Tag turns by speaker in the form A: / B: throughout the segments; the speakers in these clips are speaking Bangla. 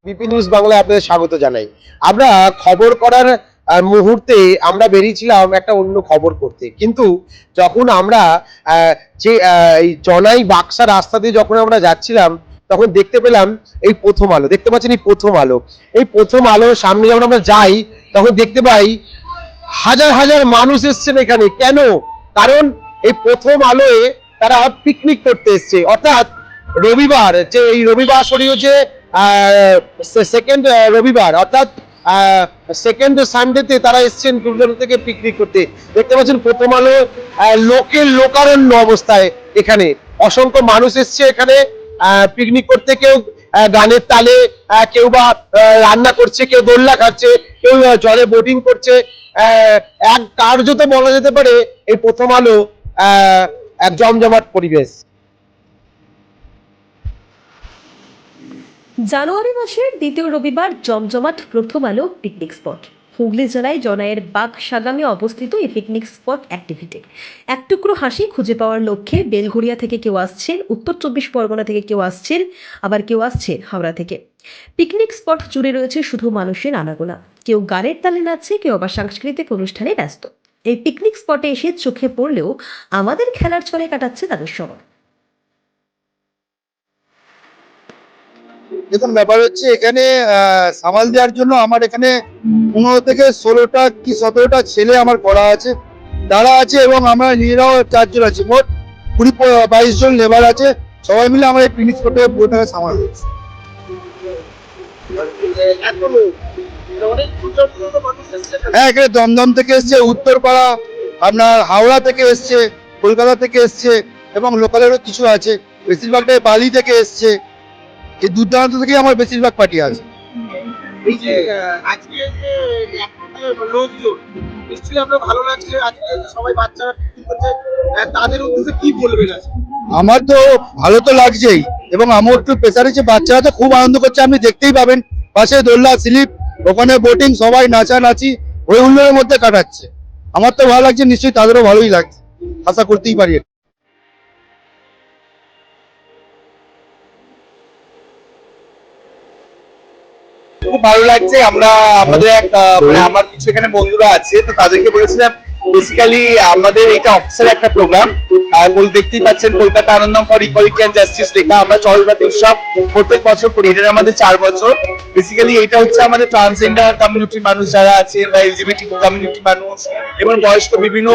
A: বিপি নিউজ বাংলায় আপনাদের স্বাগত জানাই। আমরা খবর করার মুহূর্তে আমরা বেরিয়েছিলাম একটা অন্য খবর করতে, কিন্তু যখন আমরা যে এই জনাই বাক্সা রাস্তা দিয়ে যখন আমরা যাচ্ছিলাম তখন দেখতে পেলাম এই প্রথম আলো। দেখতে পাচ্ছেন এই প্রথম আলো, এই প্রথম আলোর সামনে যখন আমরা যাই তখন দেখতে পাই হাজার হাজার মানুষ এসছেন এখানে। কেন? কারণ এই প্রথম আলোয় তারা পিকনিক করতে এসছে, অর্থাৎ রবিবার, যে এই রবিবার শরীয় যে সেকেন্ড রবিবার, অর্থাৎ সেকেন্ড সানডেতে তারা এসছেন কলকাতা থেকে পিকনিক করতে। দেখতে পাচ্ছেন প্রথম আলো লোকের লোকারণ্য অবস্থায় এখানে অসংখ্য মানুষ এসছে এখানে পিকনিক করতে। কেউ গানের তালে, কেউ বা রান্না করছে, কেউ দোলনা খাচ্ছে, কেউ জলে বোটিং করছে। এক কার্যত বলা যেতে পারে এই প্রথম আলো এক জমজমাট পরিবেশ।
B: জানুয়ারি মাসের দ্বিতীয় রবিবার জমজমাট প্রথম আলো পিকনিক স্পট। হুগলি জেলায় জনাইয়ের বাগসাগামে অবস্থিত এই পিকনিক স্পট অ্যাক্টিভিটি এক টুকরো হাসি খুঁজে পাওয়ার লক্ষ্যে বেলঘড়িয়া থেকে কেউ আসছেন, উত্তর 24 পরগনা থেকে কেউ আসছেন, আবার কেউ আসছেন হাওড়া থেকে। পিকনিক স্পট জুড়ে রয়েছে শুধু মানুষের আনাগোনা, কেউ গানের তালে নাচছে, কেউ আবার সাংস্কৃতিক অনুষ্ঠানে ব্যস্ত। এই পিকনিক স্পটে এসে চোখে পড়লেও আমাদের খেলার ছলে কাটাচ্ছে তাদের সময়।
C: দেখুন, ব্যাপার হচ্ছে এখানে সামাল দেওয়ার জন্য আমার এখানে 15 থেকে 16টা কি 17টা ছেলে আমার করা আছে, তারা আছে, এবং আমরা নিজেরাও 4 জন আছি। মোট 20-22 জন লেবার আছে, সবাই মিলে আমরা এই পিকনিক স্পটে পুরোটাকে সামাল দিচ্ছি। হ্যাঁ, এখানে দমদম থেকে এসছে, উত্তরপাড়া, আপনার হাওড়া থেকে এসছে, কলকাতা থেকে এসছে, এবং লোকালেরও কিছু আছে। বেশিরভাগটাই বালি থেকে এসছে। এই দূর দূরান্ত থেকে আমার বেশিরভাগ পার্টি আছে।
A: এই যে আজকে যে লোকজন নিশ্চয়ই আপনার ভালো লাগছে, আজকে সবাই বাচ্চারা পিকনিক করছে, তাদের উদ্দেশ্যে কি বলবেন?
C: আমার তো ভালো তো লাগছেই, এবং আমার একটু প্রেসার হচ্ছে, বাচ্চারা তো খুব আনন্দ করছে, আপনি দেখতেই পাবেন। পাশে দোলনা, স্লিপ, ওখানে বোটিং, সবাই নাচানাচি ওই হুল্লোড়ের মধ্যে কাটাচ্ছে। আমার তো ভালো লাগছে, নিশ্চয়ই তাদেরও ভালোই লাগছে, আশা করতেই পারি।
D: খুব ভালো লাগছে। আমরা আমাদের এক মানে আমার কিছু এখানে বন্ধুরা আছে, তো তাদেরকে বলেছিলাম বেসিক্যালি আমাদের এটা অফিসের একটা প্রোগ্রাম। আর দেখতেই পাচ্ছেন Kolkata আনন্দম for equality and justice লেখা। আমরা চড়কবাতি উৎসব প্রত্যেক বছর করি, এটা আমাদের 4 বছর। বেসিক্যালি এটা হচ্ছে আমাদের ট্রান্সজেন্ডার কমিউনিটির মানুষ যারা আছে, বা এলজিবিটি কমিউনিটি মানুষ, এবং বয়স্ক বিভিন্ন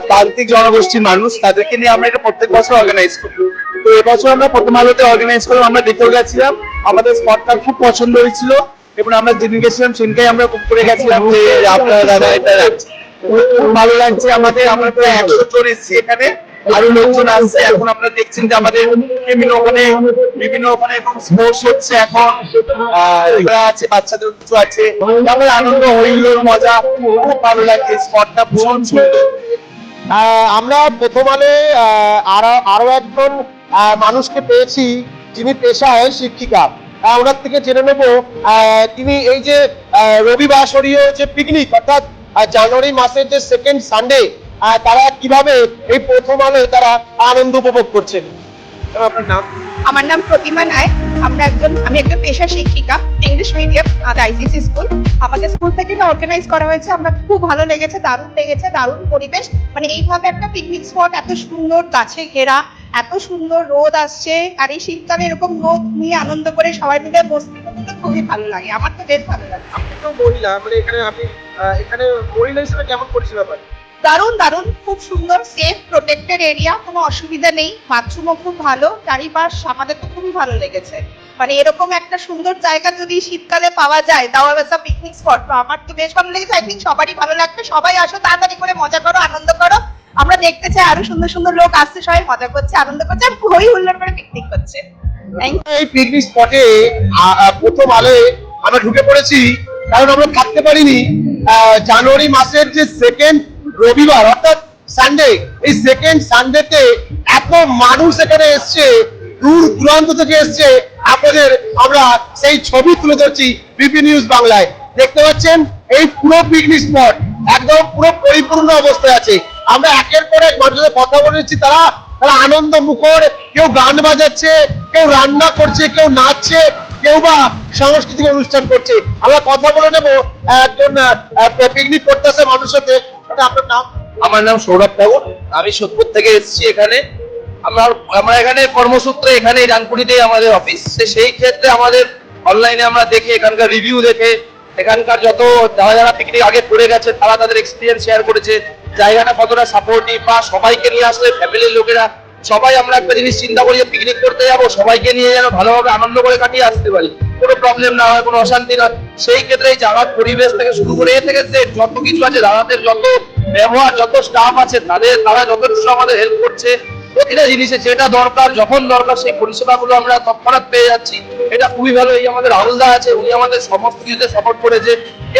D: প্রান্তিক জনগোষ্ঠীর মানুষ, তাদেরকে নিয়ে আমরা এটা প্রত্যেক বছর অর্গানাইজ করি। তো এবছর আমরা প্রথম আলোতে অর্গানাইজ করে আমরা দেখেও গেছিলাম, আমাদের স্পটটা খুব পছন্দ হয়েছিল, এবং আমরা যেদিন গেছিলাম সেদিনকেই আমরা বুক করে গেছিলাম যে আপনারা দাদা এটা রাখছে। খুব ভালো লাগছে আমাদের। আমরা প্রায় 100 জন এসেছি এখানে, আরো লোকজন আসছে। এখন আপনারা দেখছেন যে আমাদের বিভিন্ন ওখানে স্পোর্টস হচ্ছে এখন, এরা আছে, বাচ্চাদের কিছু আছে, আমাদের আনন্দ, হইহুল্লোড়, মজা, খুব ভালো লাগছে। স্পটটা ভীষণ সুন্দর।
A: আমরা প্রথম আলে আরো একজন মানুষকে পেয়েছি যিনি পেশায় শিক্ষিকা। ওনার থেকে জেনে নেব তিনি এই যে রবিবাসরীয় যে পিকনিক, অর্থাৎ জানুয়ারি মাসের যে সেকেন্ড সানডে, তারা কিভাবে এই প্রথম আলো তারা আনন্দ উপভোগ করছেন। আপনার নাম?
E: আমার নাম প্রতিমা নায়ক। আমি একজন পেশা শিক্ষিকা, ইংলিশ মিডিয়াম আইসিসি স্কুল। আমাদের স্কুল থেকে অর্গানাইজ করা হয়েছে, আমরা খুব ভালো লেগেছে, দারুণ লেগেছে, দারুণ পরিবেশ। মানে এইভাবে একটা পিকনিক স্পট, এত সুন্দর গাছে ঘেরা, এত সুন্দর রোদ আসছে, আর এই শীতকালে এরকম রোদ নিয়ে আনন্দ করে সবাই মিলে বসতে খুবই ভালো লাগে। আমার তো বেশ ভালো লাগে।
A: আপনি তো মহিলা, মানে এখানে আপনি এখানে মহিলা হিসেবে কেমন পরিষেবা পান?
E: দারুণ দারুণ, খুব সুন্দর, সেফ প্রোটেক্টেড এরিয়া, কোনো অসুবিধা নেই। বাথরুমও খুব ভালো, চারিপাশ আমাদের তো খুবই ভালো লেগেছে। মানে এরকম একটা সুন্দর জায়গা যদি শীতকালে পাওয়া যায়, তাও একটা পিকনিক স্পট, আমার তো বেশ ভালো লেগেছে। আই থিঙ্ক সবারই ভালো লাগবে। সবাই আসো, তাড়াতাড়ি করে মজা করো, আনন্দ করো। আমরা দেখতে চাই আরো সুন্দর সুন্দর লোক আসছে, সবাই মজা করছে, আনন্দ করছে, আর হই হুল্লোড় করে পিকনিক করছে।
A: এই পিকনিক স্পটে প্রথম আলোয় আমরা ঢুকে পড়েছি, কারণ আমরা থাকতে পারিনি। জানুয়ারি মাসের যে সেকেন্ড রবিবার, অর্থাৎ সানডে, এই সেকেন্ড সানডেতে এত মানুষ এখানে এসছে, দূর দূরান্ত থেকে এসছে। আপনাদের আমরা সেই ছবি তুলে ধরছি বিপি নিউজ বাংলায়। দেখতে পাচ্ছেন এই পুরো পিকনিক স্পট একদম পুরো পরিপূর্ণ অবস্থায় আছে। আমরা একের পর এক মানুষের কথা বলেছি, তারা আনন্দ মুখর, কেউ গান বাজাচ্ছে, কেউ রান্না করছে, কেউ নাচছে, কেউ বা সাংস্কৃতিক অনুষ্ঠান করছে। আমরা কথা বলে নেবো একজন পিকনিক করতেছে মানুষের সাথে। ওটা আপনার নাম?
D: আমার নাম সৌরভ ঠাকুর, আমি সোদপুর থেকে এসেছি এখানে। আমরা এখানে কর্মসূত্রে এখানে ডানকুনিতেই আমাদের অফিস। সেই ক্ষেত্রে আমাদের অনলাইনে আমরা দেখে এখানকার রিভিউ দেখে এখানকার যত যারা পিকনিক আগে করে গেছে তারা তাদের এক্সপিরিয়েন্স শেয়ার করেছে, জায়গাটা কতটা সাপোর্টিভ, বা সবাইকে নিয়ে আসলে ফ্যামিলির লোকেরা সবাই আমরা একটা জিনিস চিন্তা করি যে পিকনিক করতে যাবো, সবাইকে নিয়ে যেন ভালোভাবে আনন্দ করে কাটিয়ে আসতে পারি, কোনো প্রবলেম না হয়, কোনো অশান্তি না। সেই ক্ষেত্রে এই জায়গার পরিবেশ থেকে শুরু করে এ থেকে যে যত কিছু আছে, দাদাদের যত ব্যবহার, যত স্টাফ আছে তারা যথেষ্ট আমাদের হেল্প করছে। প্রতিটা জিনিসে যেটা দরকার যখন দরকার সেই পরিষেবাগুলো আমরা তৎক্ষণাৎ পেয়ে যাচ্ছি। এটা খুবই ভালো। এই আমাদের রাহুলদা আছে, উনি আমাদের সমস্ত কিছুতে সাপোর্ট করেছে।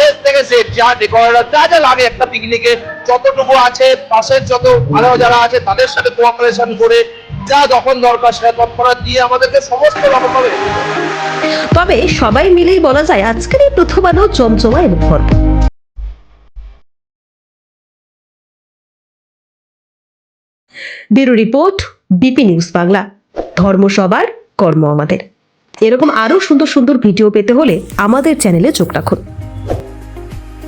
D: এর থেকে সে যা ডেকোরেটর যা যা লাগে একটা পিকনিকে যতটুকু আছে, পাশের যত ভালো যারা আছে তাদের সাথে কোঅপারেশন করে যা যখন দরকার সেটা তৎক্ষণাৎ দিয়ে আমাদেরকে সমস্ত রকম ভাবে।
B: তবে সবাই মিলেই বলা যায় আজকের এই প্রথম আলো জমজমা এবং ভরপুর। Bureau report, BP news Bangla. ধর্ম সবার, কর্ম আমাদের। এরকম আরো সুন্দর সুন্দর ভিডিও পেতে হলে আমাদের চ্যানেলে চোখ রাখুন।